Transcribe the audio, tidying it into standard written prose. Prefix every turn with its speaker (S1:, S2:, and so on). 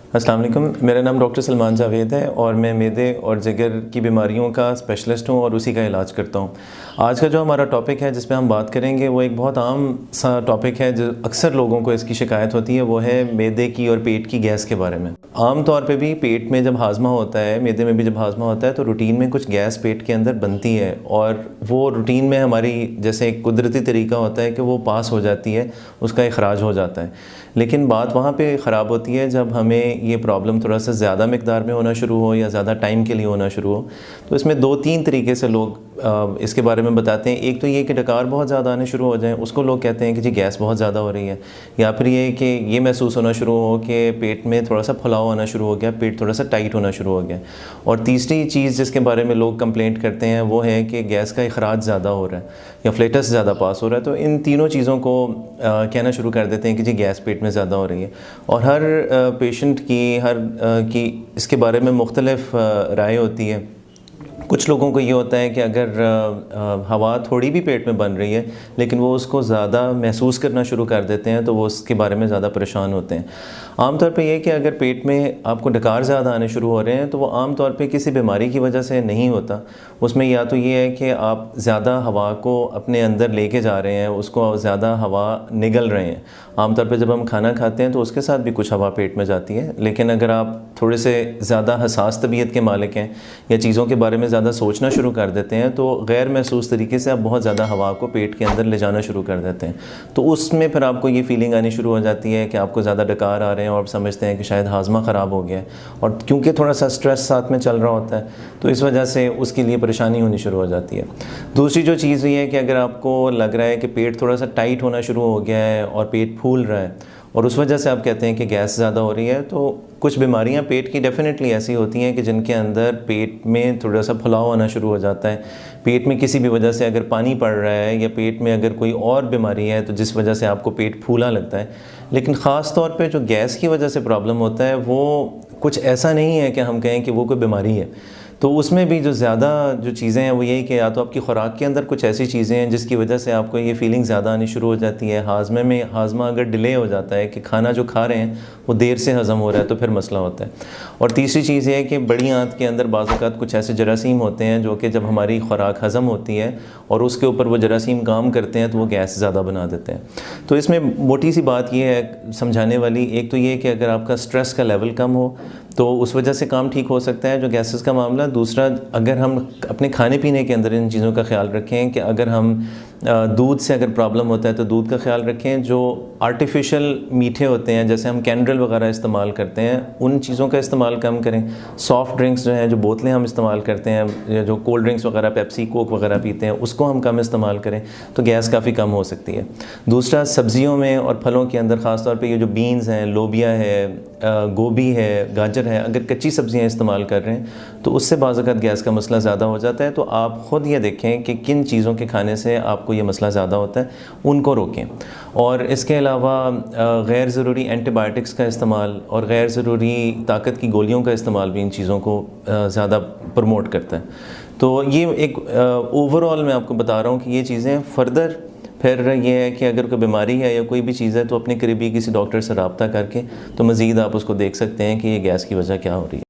S1: अस्सलाम वालेकुम। मेरा नाम डॉक्टर सलमान जावेद है और मैं मैदे और जिगर की बीमारियों का स्पेशलिस्ट हूँ और उसी का इलाज करता हूँ। आज का जो हमारा टॉपिक है जिस पे हम बात करेंगे वो एक बहुत आम सा टॉपिक है जो अक्सर लोगों को इसकी शिकायत होती है, वो है मैदे की और पेट की गैस के बारे में। आम तौर पे भी पेट में जब हाजमा होता है, मैदे में भी जब हाजमा होता है तो रूटीन में कुछ गैस पेट के अंदर बनती है और वो रूटीन में हमारी जैसे एक कुदरती तरीका होता है कि वो पास हो जाती है, उसका इखराज हो जाता है। लेकिन बात वहाँ पे ख़राब होती है जब हमें ये प्रॉब्लम थोड़ा सा ज़्यादा मिकदार में होना शुरू हो या ज़्यादा टाइम के लिए होना शुरू हो। तो इसमें दो तीन तरीके से लोग इसके बारे में बताते हैं। एक तो ये कि डकार बहुत ज़्यादा आने शुरू हो जाएं, उसको लोग कहते हैं कि जी गैस बहुत ज़्यादा हो रही है। या फिर ये कि ये महसूस होना शुरू हो कि पेट में थोड़ा सा फुलाव आना शुरू हो गया, पेट थोड़ा सा टाइट होना शुरू हो गया। और तीसरी चीज़ जिसके बारे में लोग कंप्लेंट करते हैं वो है कि गैस का इखराज ज़्यादा हो रहा है या फ्लेटस ज़्यादा पास हो रहा है। तो इन तीनों चीज़ों को कहना शुरू कर देते हैं कि जी गैस पेट में ज़्यादा हो रही है। और हर पेशेंट की इसके बारे में मुख्तलिफ राय होती है। कुछ लोगों को ये होता है कि अगर हवा थोड़ी भी पेट में बन रही है लेकिन वो उसको ज़्यादा महसूस करना शुरू कर देते हैं तो वो उसके बारे में ज़्यादा परेशान होते हैं। आमतौर पे ये कि अगर पेट में आपको डकार ज़्यादा आने शुरू हो रहे हैं तो वो आमतौर पे किसी बीमारी की वजह से नहीं होता। उसमें या तो ये है कि आप ज़्यादा हवा को अपने अंदर लेके जा रहे हैं, उसको ज़्यादा हवा निगल रहे हैं। आमतौर पे जब हम खाना खाते हैं तो उसके साथ भी कुछ हवा पेट में जाती है, लेकिन अगर आप थोड़े से ज़्यादा हसास तबीयत के मालिक हैं या चीज़ों के बारे में ज़्यादा सोचना शुरू कर देते हैं तो गैर महसूस तरीके से आप बहुत ज़्यादा हवा को पेट के अंदर ले जाना शुरू कर देते हैं। तो उसमें फिर आपको ये फीलिंग आनी शुरू हो जाती है कि आपको ज़्यादा डकार आ रहे हैं और आप समझते हैं कि शायद हाजमा ख़राब हो गया है। और क्योंकि थोड़ा सा स्ट्रेस साथ में चल रहा होता है तो इस वजह से उसके लिए परेशानी होनी शुरू हो जाती है। दूसरी जो चीज़ ये है कि अगर आपको लग रहा है कि पेट थोड़ा सा टाइट होना शुरू हो गया है और पेट फूल रहा है और उस वजह से आप कहते हैं कि गैस ज़्यादा हो रही है, तो कुछ बीमारियां पेट की डेफिनेटली ऐसी होती हैं कि जिनके अंदर पेट में थोड़ा सा फुलाव आना शुरू हो जाता है। पेट में किसी भी वजह से अगर पानी पड़ रहा है या पेट में अगर कोई और बीमारी है तो जिस वजह से आपको पेट फूला लगता है। लेकिन ख़ास तौर पे जो गैस की वजह से प्रॉब्लम होता है वो कुछ ऐसा नहीं है कि हम कहें कि वो कोई बीमारी है। तो उसमें भी जो ज़्यादा जो चीज़ें हैं वो यही कि या तो आपकी ख़ुराक के अंदर कुछ ऐसी चीज़ें हैं जिसकी वजह से आपको ये फीलिंग ज़्यादा आनी शुरू हो जाती है। हाजमा अगर डिले हो जाता है कि खाना जो खा रहे हैं वो देर से हज़म हो रहा है तो फिर मसला होता है। और तीसरी चीज़ ये है कि बड़ी आंत के अंदर बाज़ औक़ात कुछ ऐसे जरासीम होते हैं जो कि जब हमारी ख़ुराक हज़म होती है और उसके ऊपर वो जरासीम काम करते हैं तो वो गैस ज़्यादा बना देते हैं। तो इसमें मोटी सी बात ये है समझाने वाली, एक तो ये कि अगर आपका स्ट्रेस का लेवल कम हो तो उस वजह से काम ठीक हो सकता है जो गैसेस का मामला। दूसरा, अगर हम अपने खाने पीने के अंदर इन चीज़ों का ख्याल रखें कि अगर हम दूध से अगर प्रॉब्लम होता है तो दूध का ख्याल रखें। जो आर्टिफिशियल मीठे होते हैं जैसे हम कैंडल वगैरह इस्तेमाल करते हैं उन चीज़ों का इस्तेमाल कम करें। सॉफ़्ट ड्रिंक्स जो हैं, जो बोतलें हम इस्तेमाल करते हैं या जो कोल्ड ड्रिंक्स वगैरह पेप्सी कोक वगैरह पीते हैं उसको हम कम इस्तेमाल करें तो गैस काफ़ी कम हो सकती है। दूसरा, सब्ज़ियों में और फलों के अंदर ख़ास तौर पर ये जो बीन्स हैं, लोबिया है, गोभी है, गाजर है, अगर कच्ची सब्ज़ियाँ इस्तेमाल कर रहे हैं तो उससे बाज़ औक़ात गैस का मसला ज़्यादा हो जाता है। तो आप ख़ुद ये देखें कि किन चीज़ों के खाने से आपको ये मसला ज़्यादा होता है, उनको रोकें। और इसके अलावा गैर ज़रूरी एंटीबायोटिक्स का इस्तेमाल और गैर ज़रूरी ताकत की गोलियों का इस्तेमाल भी इन चीज़ों को ज़्यादा प्रमोट करता है। तो ये एक ओवरऑल मैं आपको बता रहा हूँ कि ये चीज़ें फ़र्दर फिर ये है कि अगर कोई बीमारी है या कोई भी चीज़ है तो अपने करीबी किसी डॉक्टर से रब्ता करके तो मज़ीद आप उसको देख सकते हैं कि ये गैस की वजह क्या हो रही है।